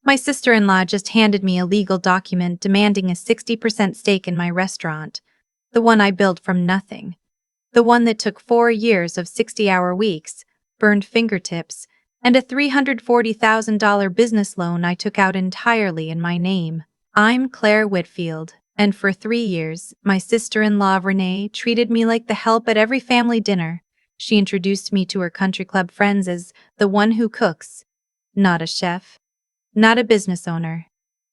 My sister-in-law just handed me a legal document demanding a 60% stake in my restaurant, the one I built from nothing. The one that took 4 years of 60-hour weeks, burned fingertips, and a $340,000 business loan I took out entirely in my name. I'm Claire Whitfield, and for 3 years, my sister-in-law Renee treated me like the help at every family dinner. She introduced me to her country club friends as the one who cooks. Not a chef. Not a business owner.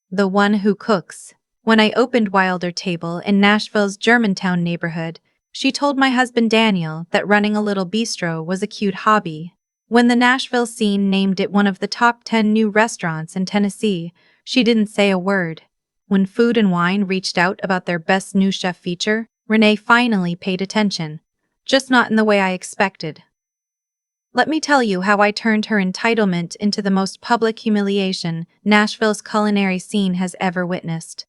The one who cooks. When I opened Wilder Table in Nashville's Germantown neighborhood, she told my husband Daniel that running a little bistro was a cute hobby. When the Nashville scene named it one of the top 10 new restaurants in Tennessee, she didn't say a word. When Food and Wine reached out about their best new chef feature, Renee finally paid attention. Just not in the way I expected. Let me tell you how I turned her entitlement into the most public humiliation Nashville's culinary scene has ever witnessed.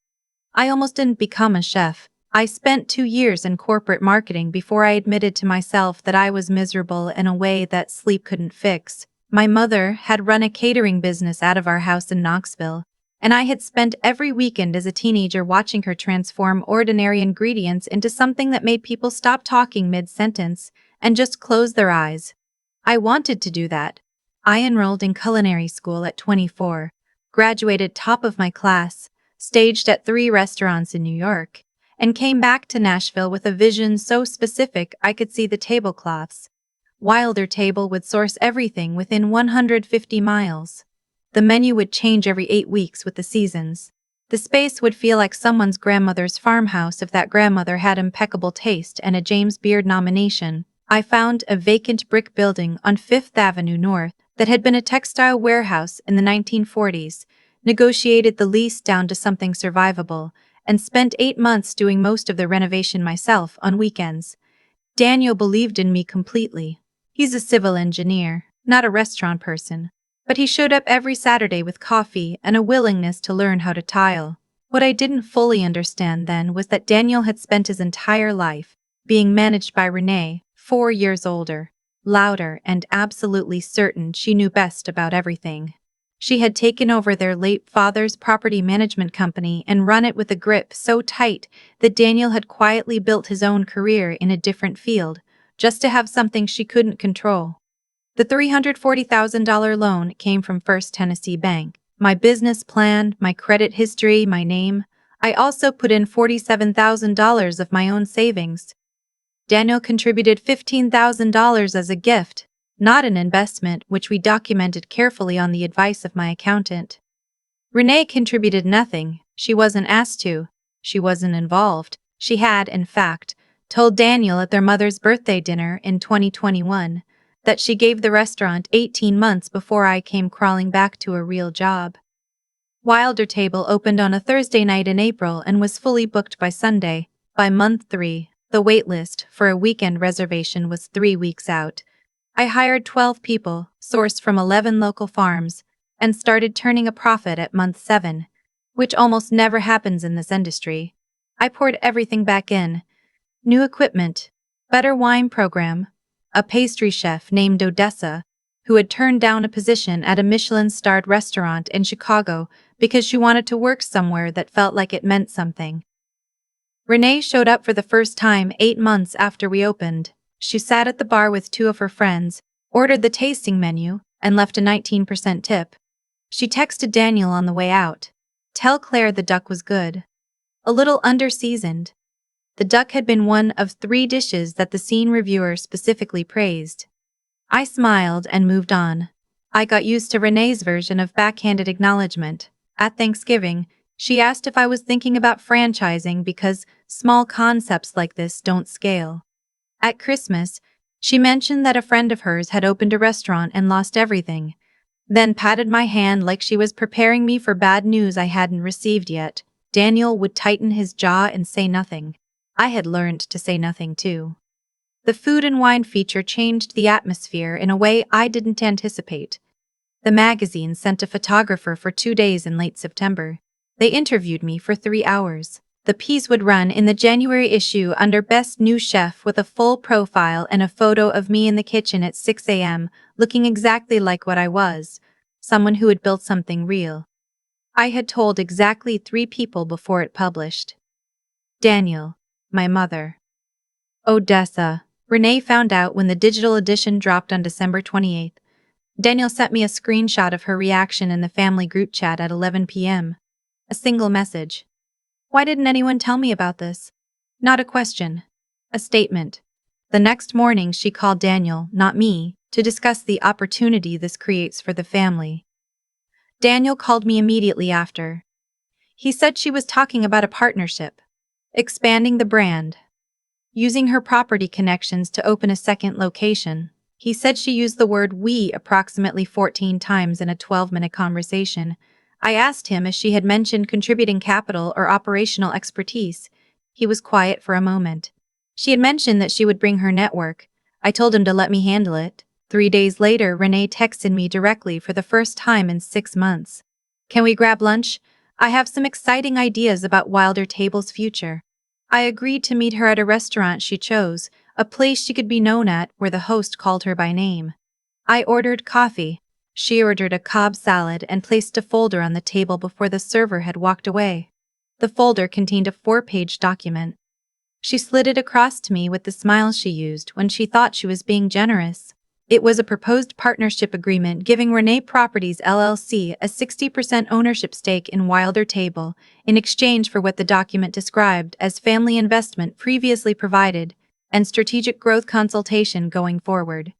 I almost didn't become a chef. I spent 2 years in corporate marketing before I admitted to myself that I was miserable in a way that sleep couldn't fix. My mother had run a catering business out of our house in Knoxville, and I had spent every weekend as a teenager watching her transform ordinary ingredients into something that made people stop talking mid-sentence and just close their eyes. I wanted to do that. I enrolled in culinary school at 24, graduated top of my class, staged at 3 restaurants in New York, and came back to Nashville with a vision so specific I could see the tablecloths. Wilder Table would source everything within 150 miles. The menu would change every 8 weeks with the seasons. The space would feel like someone's grandmother's farmhouse if that grandmother had impeccable taste and a James Beard nomination. I found a vacant brick building on 5th Avenue North that had been a textile warehouse in the 1940s, negotiated the lease down to something survivable, and spent 8 months doing most of the renovation myself on weekends. Daniel believed in me completely. He's a civil engineer, not a restaurant person, but he showed up every Saturday with coffee and a willingness to learn how to tile. What I didn't fully understand then was that Daniel had spent his entire life being managed by Renee, 4 years older, louder, and absolutely certain she knew best about everything. She had taken over their late father's property management company and run it with a grip so tight that Daniel had quietly built his own career in a different field, just to have something she couldn't control. The $340,000 loan came from First Tennessee Bank. My business plan, my credit history, my name. I also put in $47,000 of my own savings. Daniel contributed $15,000 as a gift, not an investment, which we documented carefully on the advice of my accountant. Renee contributed nothing. She wasn't asked to. She wasn't involved. She had, in fact, told Daniel at their mother's birthday dinner in 2021 that she gave the restaurant 18 months before I came crawling back to a real job. Wilder Table opened on a Thursday night in April and was fully booked by Sunday. By month 3, the wait list for a weekend reservation was 3 weeks out. I hired 12 people, sourced from 11 local farms, and started turning a profit at month 7, which almost never happens in this industry. I poured everything back in. New equipment, better wine program, a pastry chef named Odessa, who had turned down a position at a Michelin-starred restaurant in Chicago because she wanted to work somewhere that felt like it meant something. Renee showed up for the first time 8 months after we opened. She sat at the bar with 2 of her friends, ordered the tasting menu, and left a 19% tip. She texted Daniel on the way out. "Tell Claire the duck was good. A little under-seasoned." The duck had been one of 3 dishes that the scene reviewer specifically praised. I smiled and moved on. I got used to Renee's version of backhanded acknowledgement. At Thanksgiving, she asked if I was thinking about franchising because small concepts like this don't scale. At Christmas, she mentioned that a friend of hers had opened a restaurant and lost everything, then patted my hand like she was preparing me for bad news I hadn't received yet. Daniel would tighten his jaw and say nothing. I had learned to say nothing too. The Food and Wine feature changed the atmosphere in a way I didn't anticipate. The magazine sent a photographer for 2 days in late September. They interviewed me for 3 hours. The piece would run in the January issue under Best New Chef with a full profile and a photo of me in the kitchen at 6 a.m., looking exactly like what I was, someone who had built something real. I had told exactly 3 people before it published. Daniel, my mother. Odessa. Renee found out when the digital edition dropped on December 28th. Daniel sent me a screenshot of her reaction in the family group chat at 11 p.m. A single message. Why didn't anyone tell me about this? Not a question. A statement. The next morning she called Daniel, not me, to discuss the opportunity this creates for the family. Daniel called me immediately after. He said she was talking about a partnership. Expanding the brand. Using her property connections to open a second location. He said she used the word "we" approximately 14 times in a 12-minute conversation. I asked him if she had mentioned contributing capital or operational expertise. He was quiet for a moment. She had mentioned that she would bring her network. I told him to let me handle it. 3 days later, Renee texted me directly for the first time in 6 months. Can we grab lunch? I have some exciting ideas about Wilder Table's future. I agreed to meet her at a restaurant she chose, a place she could be known at where the host called her by name. I ordered coffee. She ordered a Cobb salad and placed a folder on the table before the server had walked away. The folder contained a 4-page document. She slid it across to me with the smile she used when she thought she was being generous. It was a proposed partnership agreement giving Renee Properties LLC a 60% ownership stake in Wilder Table, in exchange for what the document described as family investment previously provided, and strategic growth consultation going forward.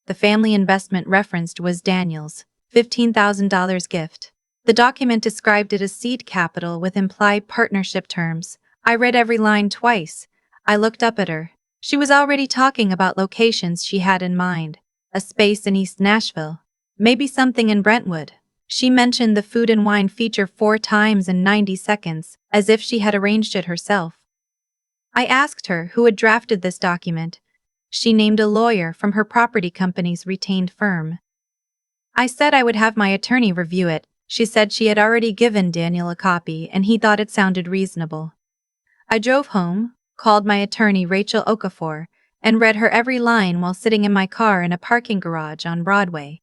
The family investment referenced was Daniel's $15,000 gift. The document described it as seed capital with implied partnership terms. I read every line twice. I looked up at her. She was already talking about locations she had in mind. A space in East Nashville. Maybe something in Brentwood. She mentioned the food and wine feature 4 times in 90 seconds, as if she had arranged it herself. I asked her who had drafted this document. She named a lawyer from her property company's retained firm. I said I would have my attorney review it. She said she had already given Daniel a copy and he thought it sounded reasonable. I drove home, called my attorney Rachel Okafor, and read her every line while sitting in my car in a parking garage on Broadway.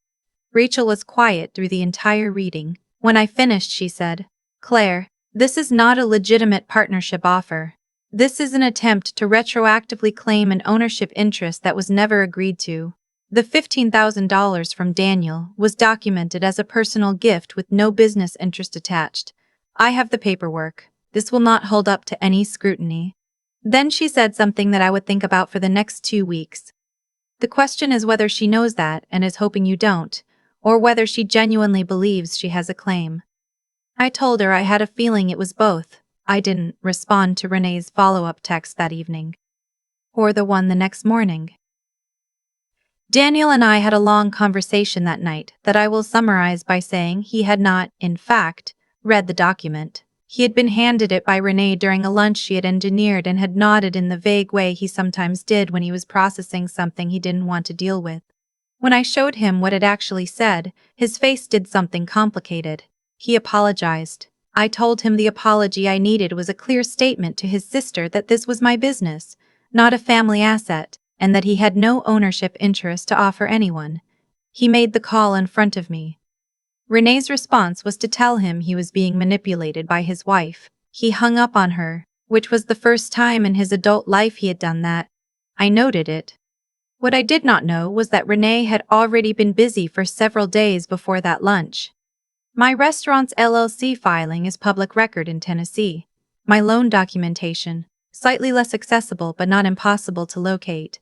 Rachel was quiet through the entire reading. When I finished, she said, "Claire, this is not a legitimate partnership offer. This is an attempt to retroactively claim an ownership interest that was never agreed to. The $15,000 from Daniel was documented as a personal gift with no business interest attached. I have the paperwork. This will not hold up to any scrutiny." Then she said something that I would think about for the next 2 weeks. The question is whether she knows that and is hoping you don't, or whether she genuinely believes she has a claim. I told her I had a feeling it was both. I didn't respond to Renee's follow-up text that evening. Or the one the next morning. Daniel and I had a long conversation that night that I will summarize by saying he had not, in fact, read the document. He had been handed it by Renee during a lunch she had engineered and had nodded in the vague way he sometimes did when he was processing something he didn't want to deal with. When I showed him what it actually said, his face did something complicated. He apologized. I told him the apology I needed was a clear statement to his sister that this was my business, not a family asset, and that he had no ownership interest to offer anyone. He made the call in front of me. Renee's response was to tell him he was being manipulated by his wife. He hung up on her, which was the first time in his adult life he had done that. I noted it. What I did not know was that Renee had already been busy for several days before that lunch. My restaurant's LLC filing is public record in Tennessee. My loan documentation, slightly less accessible but not impossible to locate.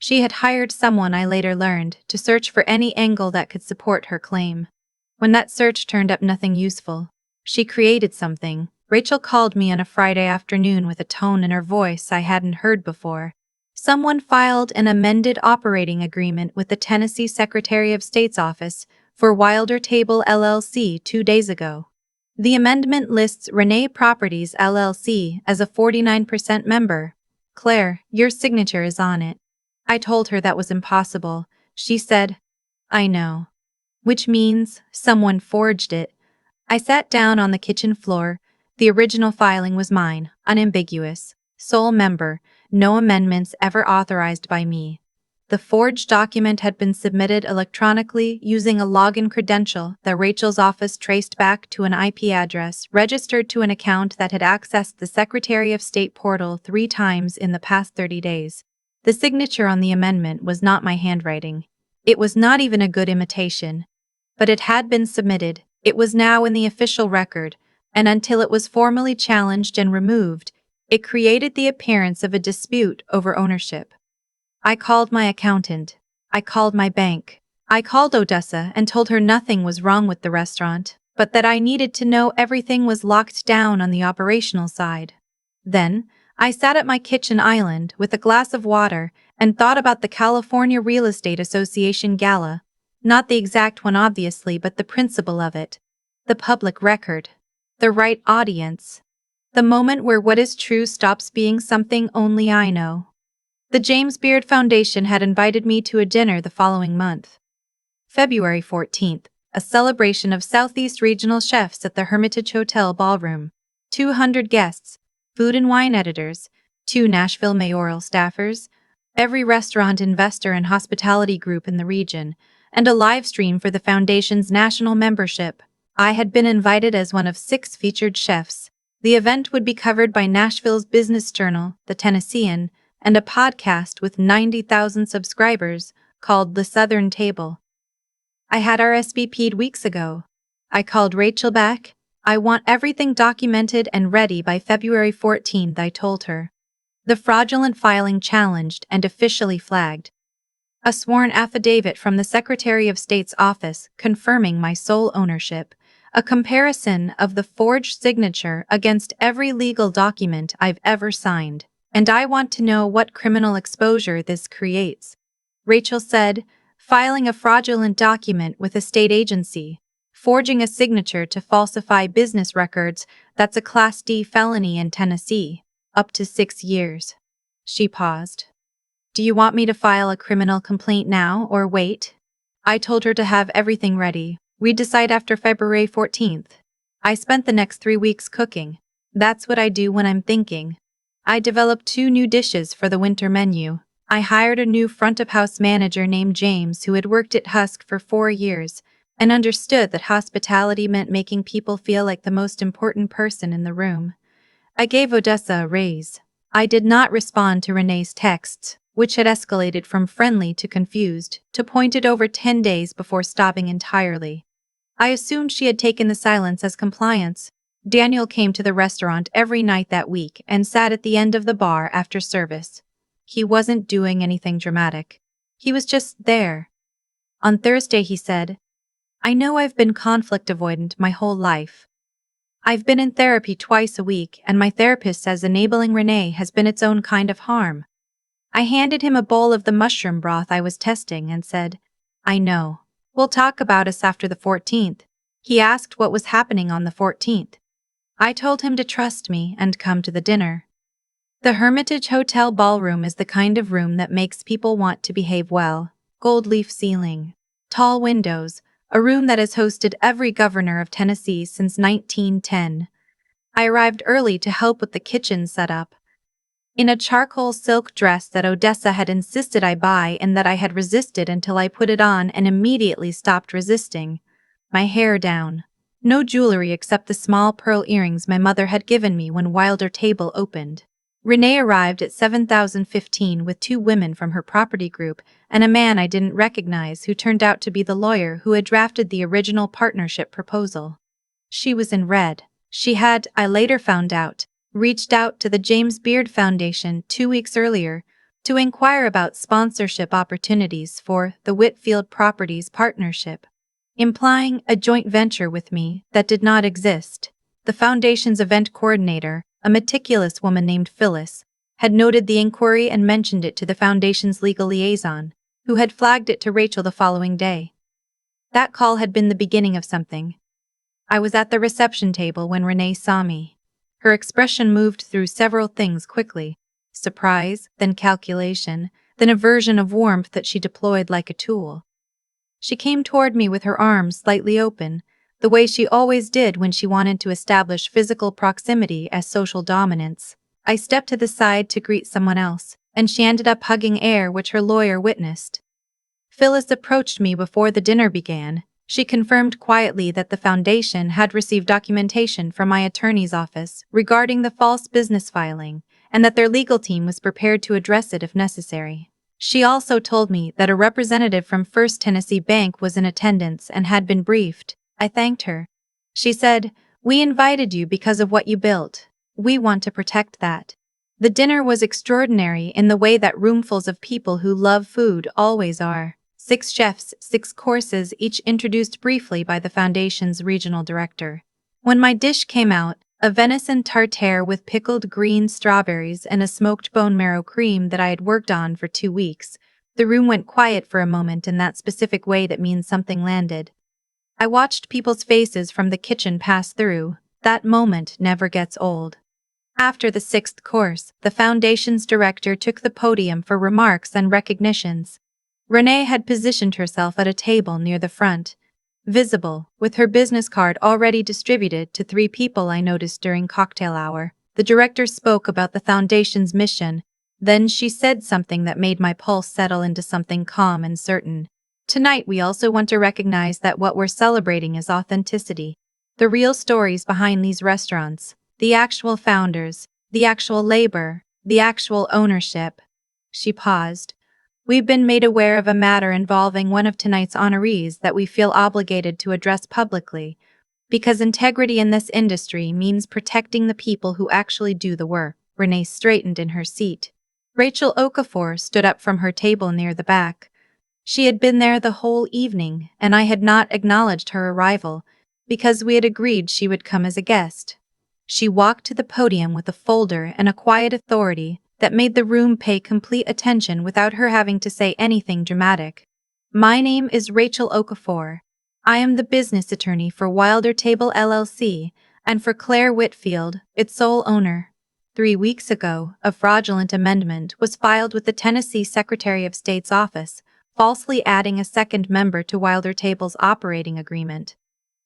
She had hired someone, I later learned, to search for any angle that could support her claim. When that search turned up nothing useful, she created something. Rachel called me on a Friday afternoon with a tone in her voice I hadn't heard before. Someone filed an amended operating agreement with the Tennessee Secretary of State's office for Wilder Table LLC 2 days ago. The amendment lists Renee Properties LLC as a 49% member. "Claire, your signature is on it." I told her that was impossible. She said, "I know." Which means someone forged it. I sat down on the kitchen floor. The original filing was mine, unambiguous, sole member, no amendments ever authorized by me. The forged document had been submitted electronically using a login credential that Rachel's office traced back to an IP address registered to an account that had accessed the Secretary of State portal 3 times in the past 30 days. The signature on the amendment was not my handwriting. It was not even a good imitation. But it had been submitted, it was now in the official record, and until it was formally challenged and removed, it created the appearance of a dispute over ownership. I called my accountant. I called my bank. I called Odessa and told her nothing was wrong with the restaurant, but that I needed to know everything was locked down on the operational side. Then, I sat at my kitchen island with a glass of water and thought about the California Real Estate Association gala. Not the exact one obviously, but the principle of it. The public record. The right audience. The moment where what is true stops being something only I know. The James Beard Foundation had invited me to a dinner the following month. February 14th, a celebration of Southeast regional chefs at the Hermitage Hotel ballroom. 200 guests, food and wine editors, 2 Nashville mayoral staffers, every restaurant investor and hospitality group in the region, and a live stream for the foundation's national membership. I had been invited as one of 6 featured chefs. The event would be covered by Nashville's business journal, The Tennessean, and a podcast with 90,000 subscribers called The Southern Table. I had RSVP'd weeks ago. I called Rachel back. I want everything documented and ready by February 14th, I told her. The fraudulent filing challenged and officially flagged. A sworn affidavit from the Secretary of State's office confirming my sole ownership, a comparison of the forged signature against every legal document I've ever signed, and I want to know what criminal exposure this creates. Rachel said, filing a fraudulent document with a state agency, forging a signature to falsify business records, that's a Class D felony in Tennessee, up to 6 years. She paused. Do you want me to file a criminal complaint now or wait? I told her to have everything ready. We'd decide after February 14th. I spent the next 3 weeks cooking. That's what I do when I'm thinking. I developed 2 new dishes for the winter menu. I hired a new front-of-house manager named James who had worked at Husk for 4 years and understood that hospitality meant making people feel like the most important person in the room. I gave Odessa a raise. I did not respond to Renee's texts, which had escalated from friendly to confused, to pointed over 10 days before stopping entirely. I assumed she had taken the silence as compliance. Daniel came to the restaurant every night that week and sat at the end of the bar after service. He wasn't doing anything dramatic. He was just there. On Thursday he said, I know I've been conflict avoidant my whole life. I've been in therapy twice a week and my therapist says enabling Renee has been its own kind of harm. I handed him a bowl of the mushroom broth I was testing and said, I know. We'll talk about us after the 14th. He asked what was happening on the 14th. I told him to trust me and come to the dinner. The Hermitage Hotel ballroom is the kind of room that makes people want to behave well. Gold leaf ceiling, tall windows, a room that has hosted every governor of Tennessee since 1910. I arrived early to help with the kitchen setup. In a charcoal silk dress that Odessa had insisted I buy and that I had resisted until I put it on and immediately stopped resisting. My hair down. No jewelry except the small pearl earrings my mother had given me when Wilder Table opened. Renee arrived at 7015 with 2 women from her property group and a man I didn't recognize who turned out to be the lawyer who had drafted the original partnership proposal. She was in red. She had, I later found out, reached out to the James Beard Foundation 2 weeks earlier to inquire about sponsorship opportunities for the Whitfield Properties Partnership, implying a joint venture with me that did not exist. The foundation's event coordinator, a meticulous woman named Phyllis, had noted the inquiry and mentioned it to the foundation's legal liaison, who had flagged it to Rachel the following day. That call had been the beginning of something. I was at the reception table when Renee saw me. Her expression moved through several things quickly: surprise, then calculation, then a version of warmth that she deployed like a tool. She came toward me with her arms slightly open, the way she always did when she wanted to establish physical proximity as social dominance. I stepped to the side to greet someone else, and she ended up hugging air, which her lawyer witnessed. Phyllis approached me before the dinner began. She confirmed quietly that the foundation had received documentation from my attorney's office regarding the false business filing, and that their legal team was prepared to address it if necessary. She also told me that a representative from First Tennessee Bank was in attendance and had been briefed. I thanked her. She said, "We invited you because of what you built. We want to protect that." The dinner was extraordinary in the way that roomfuls of people who love food always are. 6 chefs, 6 courses, each introduced briefly by the foundation's regional director. When my dish came out, a venison tartare with pickled green strawberries and a smoked bone marrow cream that I had worked on for 2 weeks, the room went quiet for a moment in that specific way that means something landed. I watched people's faces from the kitchen pass through. That moment never gets old. After the 6th course, the foundation's director took the podium for remarks and recognitions. Renee had positioned herself at a table near the front, visible, with her business card already distributed to 3 people I noticed during cocktail hour. The director spoke about the foundation's mission. Then she said something that made my pulse settle into something calm and certain. "Tonight we also want to recognize that what we're celebrating is authenticity. The real stories behind these restaurants, the actual founders, the actual labor, the actual ownership." She paused. "We've been made aware of a matter involving one of tonight's honorees that we feel obligated to address publicly, because integrity in this industry means protecting the people who actually do the work." Renee straightened in her seat. Rachel Okafor stood up from her table near the back. She had been there the whole evening, and I had not acknowledged her arrival, because we had agreed she would come as a guest. She walked to the podium with a folder and a quiet authority that made the room pay complete attention without her having to say anything dramatic. "My name is Rachel Okafor. I am the business attorney for Wilder Table LLC and for Claire Whitfield, its sole owner. 3 weeks ago, a fraudulent amendment was filed with the Tennessee Secretary of State's office, falsely adding a second member to Wilder Table's operating agreement.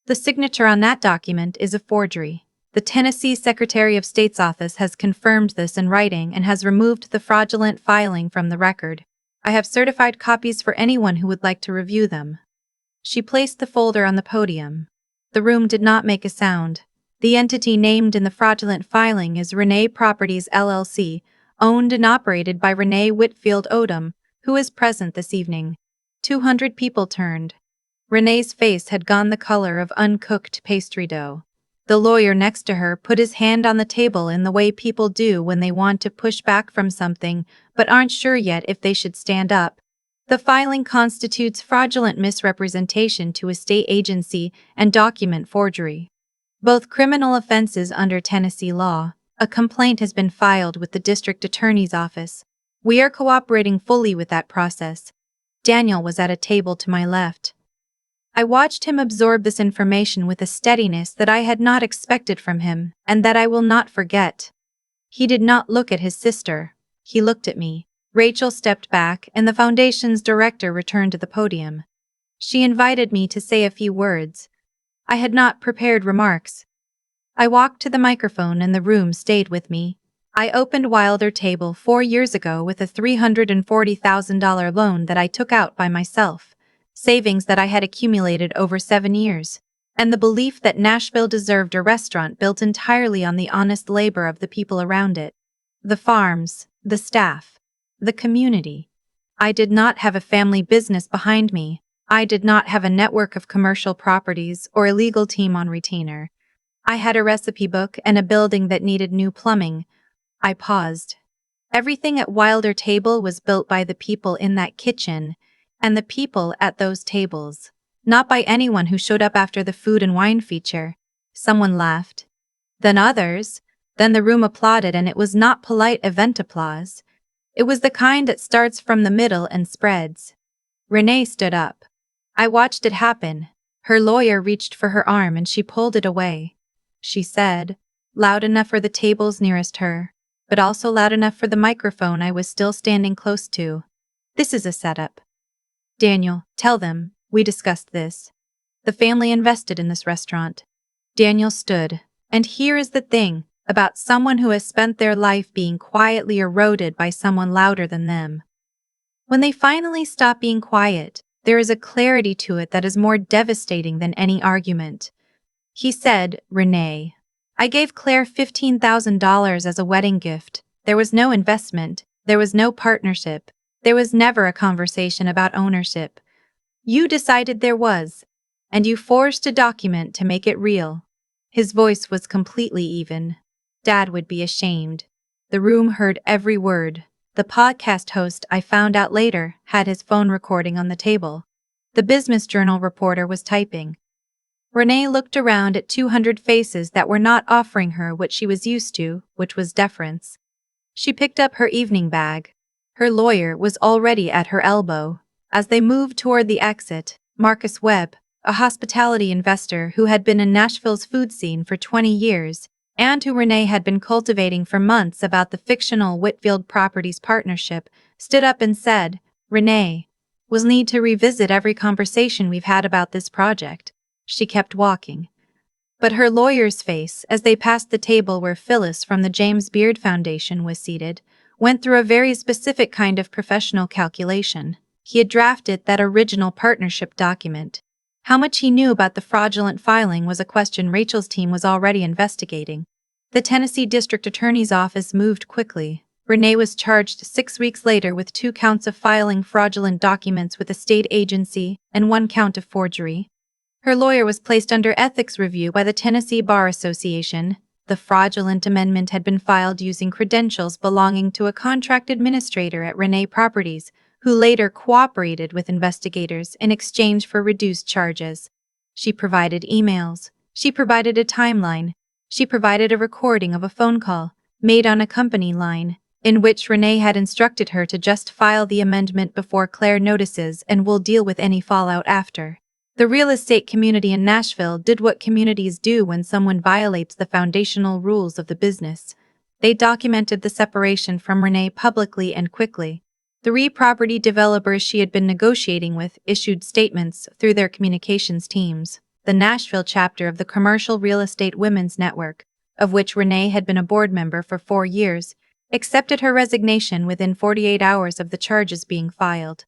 The signature on that document is a forgery. The Tennessee Secretary of State's office has confirmed this in writing and has removed the fraudulent filing from the record. I have certified copies for anyone who would like to review them." She placed the folder on the podium. The room did not make a sound. "The entity named in the fraudulent filing is Renee Properties LLC, owned and operated by Renee Whitfield Odom, who is present this evening." 200 people turned. Renee's face had gone the color of uncooked pastry dough. The lawyer next to her put his hand on the table in the way people do when they want to push back from something but aren't sure yet if they should stand up. "The filing constitutes fraudulent misrepresentation to a state agency and document forgery, both criminal offenses under Tennessee law. A complaint has been filed with the district attorney's office. We are cooperating fully with that process." Daniel was at a table to my left. I watched him absorb this information with a steadiness that I had not expected from him, and that I will not forget. He did not look at his sister. He looked at me. Rachel stepped back, and the foundation's director returned to the podium. She invited me to say a few words. I had not prepared remarks. I walked to the microphone and the room stayed with me. "I opened Wilder Table 4 years ago with a $340,000 loan that I took out by myself, savings that I had accumulated over 7 years, and the belief that Nashville deserved a restaurant built entirely on the honest labor of the people around it. The farms, the staff, the community. I did not have a family business behind me. I did not have a network of commercial properties or a legal team on retainer. I had a recipe book and a building that needed new plumbing." I paused. Everything at Wilder Table was built by the people in that kitchen, and the people at those tables, not by anyone who showed up after the food and wine feature. Someone laughed. Then others. Then the room applauded, and it was not polite event applause. It was the kind that starts from the middle and spreads. Renee stood up. I watched it happen. Her lawyer reached for her arm and she pulled it away. She said, loud enough for the tables nearest her, but also loud enough for the microphone I was still standing close to. "This is a setup. Daniel, tell them, we discussed this. The family invested in this restaurant." Daniel stood. "And here is the thing, about someone who has spent their life being quietly eroded by someone louder than them. When they finally stop being quiet, there is a clarity to it that is more devastating than any argument. He said, Renee. I gave Claire $15,000 as a wedding gift. There was no investment. There was no partnership. There was never a conversation about ownership. You decided there was. And you forged a document to make it real. His voice was completely even. Dad would be ashamed. The room heard every word. The podcast host, I found out later, had his phone recording on the table. The Business Journal reporter was typing. Renee looked around at 200 faces that were not offering her what she was used to, which was deference. She picked up her evening bag. Her lawyer was already at her elbow. As they moved toward the exit, Marcus Webb, a hospitality investor who had been in Nashville's food scene for 20 years, and who Renee had been cultivating for months about the fictional Whitfield Properties partnership, stood up and said, Renee, we'll need to revisit every conversation we've had about this project. She kept walking. But her lawyer's face, as they passed the table where Phyllis from the James Beard Foundation was seated, went through a very specific kind of professional calculation. He had drafted that original partnership document. How much he knew about the fraudulent filing was a question Rachel's team was already investigating. The Tennessee District Attorney's Office moved quickly. Renee was charged 6 weeks later with 2 counts of filing fraudulent documents with a state agency and 1 count of forgery. Her lawyer was placed under ethics review by the Tennessee Bar Association. The fraudulent amendment had been filed using credentials belonging to a contract administrator at Renee Properties, who later cooperated with investigators in exchange for reduced charges. She provided emails. She provided a timeline. She provided a recording of a phone call, made on a company line, in which Renee had instructed her to just file the amendment before Claire notices and will deal with any fallout after. The real estate community in Nashville did what communities do when someone violates the foundational rules of the business. They documented the separation from Renee publicly and quickly. 3 property developers she had been negotiating with issued statements through their communications teams. The Nashville chapter of the Commercial Real Estate Women's Network, of which Renee had been a board member for 4 years, accepted her resignation within 48 hours of the charges being filed.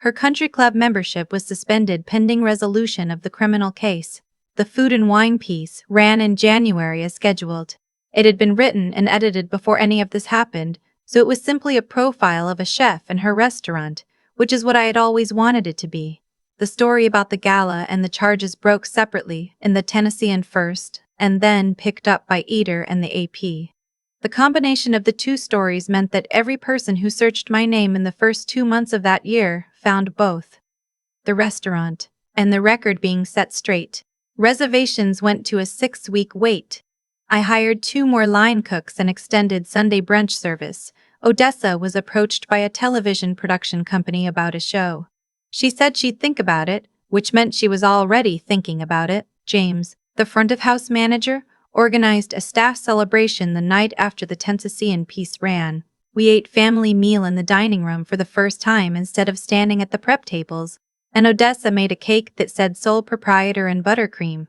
Her country club membership was suspended pending resolution of the criminal case. The Food and Wine piece ran in January as scheduled. It had been written and edited before any of this happened, so it was simply a profile of a chef and her restaurant, which is what I had always wanted it to be. The story about the gala and the charges broke separately in the Tennessean first, and then picked up by Eater and the AP. The combination of the 2 stories meant that every person who searched my name in the first 2 months of that year found both. The restaurant, and the record being set straight. Reservations went to a 6-week wait. I hired 2 more line cooks and extended Sunday brunch service. Odessa was approached by a television production company about a show. She said she'd think about it, which meant she was already thinking about it. James, the front-of-house manager, organized a staff celebration the night after the Tennessean piece ran. We ate family meal in the dining room for the first time instead of standing at the prep tables, and Odessa made a cake that said sole proprietor and buttercream.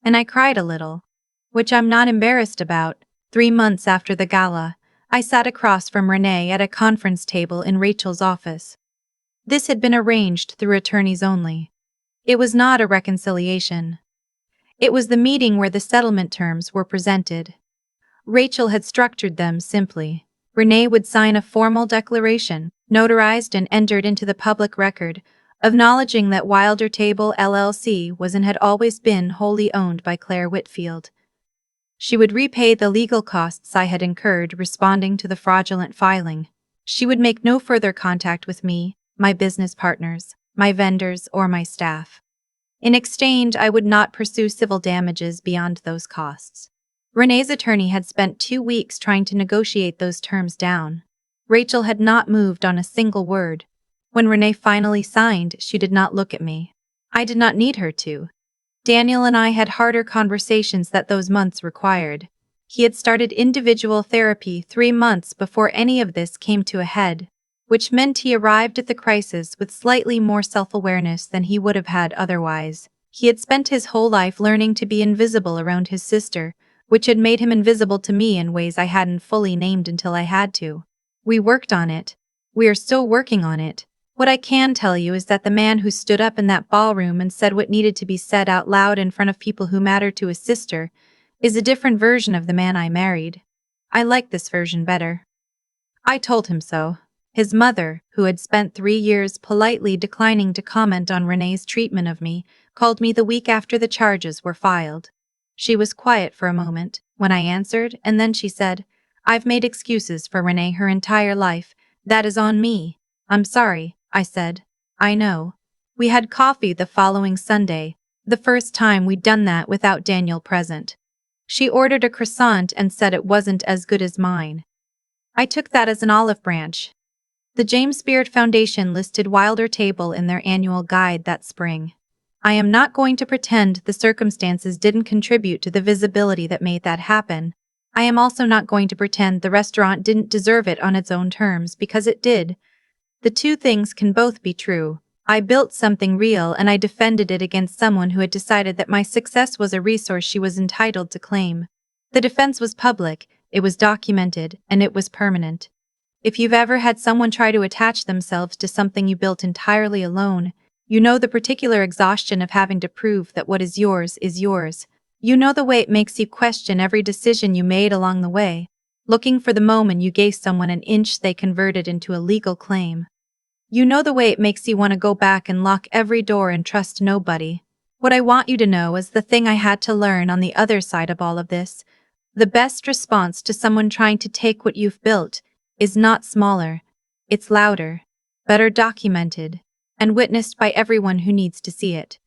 And I cried a little, which I'm not embarrassed about. 3 months after the gala, I sat across from Renee at a conference table in Rachel's office. This had been arranged through attorneys only. It was not a reconciliation. It was the meeting where the settlement terms were presented. Rachel had structured them simply. Renee would sign a formal declaration, notarized and entered into the public record, acknowledging that Wilder Table LLC was and had always been wholly owned by Claire Whitfield. She would repay the legal costs I had incurred responding to the fraudulent filing. She would make no further contact with me, my business partners, my vendors, or my staff. In exchange, I would not pursue civil damages beyond those costs. Renee's attorney had spent 2 weeks trying to negotiate those terms down. Rachel had not moved on a single word. When Renee finally signed, she did not look at me. I did not need her to. Daniel and I had harder conversations that those months required. He had started individual therapy 3 months before any of this came to a head, which meant he arrived at the crisis with slightly more self-awareness than he would have had otherwise. He had spent his whole life learning to be invisible around his sister, which had made him invisible to me in ways I hadn't fully named until I had to. We worked on it. We are still working on it. What I can tell you is that the man who stood up in that ballroom and said what needed to be said out loud in front of people who mattered to his sister is a different version of the man I married. I like this version better. I told him so. His mother, who had spent 3 years politely declining to comment on Renee's treatment of me, called me the week after the charges were filed. She was quiet for a moment when I answered, and then she said, "I've made excuses for Renee her entire life. That is on me." "I'm sorry," I said. "I know." We had coffee the following Sunday, the first time we'd done that without Daniel present. She ordered a croissant and said it wasn't as good as mine. I took that as an olive branch. The James Beard Foundation listed Wilder Table in their annual guide that spring. I am not going to pretend the circumstances didn't contribute to the visibility that made that happen. I am also not going to pretend the restaurant didn't deserve it on its own terms, because it did. The two things can both be true. I built something real and I defended it against someone who had decided that my success was a resource she was entitled to claim. The defense was public, it was documented, and it was permanent. If you've ever had someone try to attach themselves to something you built entirely alone, you know the particular exhaustion of having to prove that what is yours is yours. You know the way it makes you question every decision you made along the way, looking for the moment you gave someone an inch they converted into a legal claim. You know the way it makes you want to go back and lock every door and trust nobody. What I want you to know is the thing I had to learn on the other side of all of this. The best response to someone trying to take what you've built is not smaller, it's louder, better documented, and witnessed by everyone who needs to see it.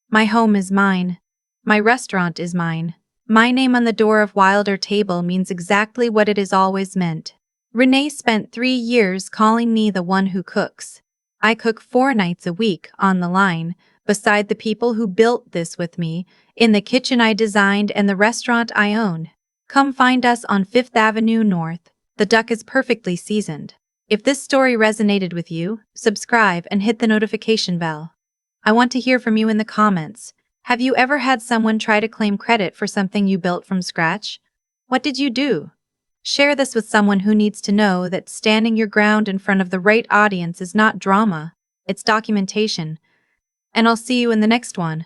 My home is mine. My restaurant is mine. My name on the door of Wilder Table means exactly what it has always meant. Renee spent 3 years calling me the one who cooks. I cook 4 nights a week on the line, beside the people who built this with me, in the kitchen I designed and the restaurant I own. Come find us on 5th Avenue North. The duck is perfectly seasoned. If this story resonated with you, subscribe and hit the notification bell. I want to hear from you in the comments. Have you ever had someone try to claim credit for something you built from scratch? What did you do? Share this with someone who needs to know that standing your ground in front of the right audience is not drama, it's documentation. And I'll see you in the next one.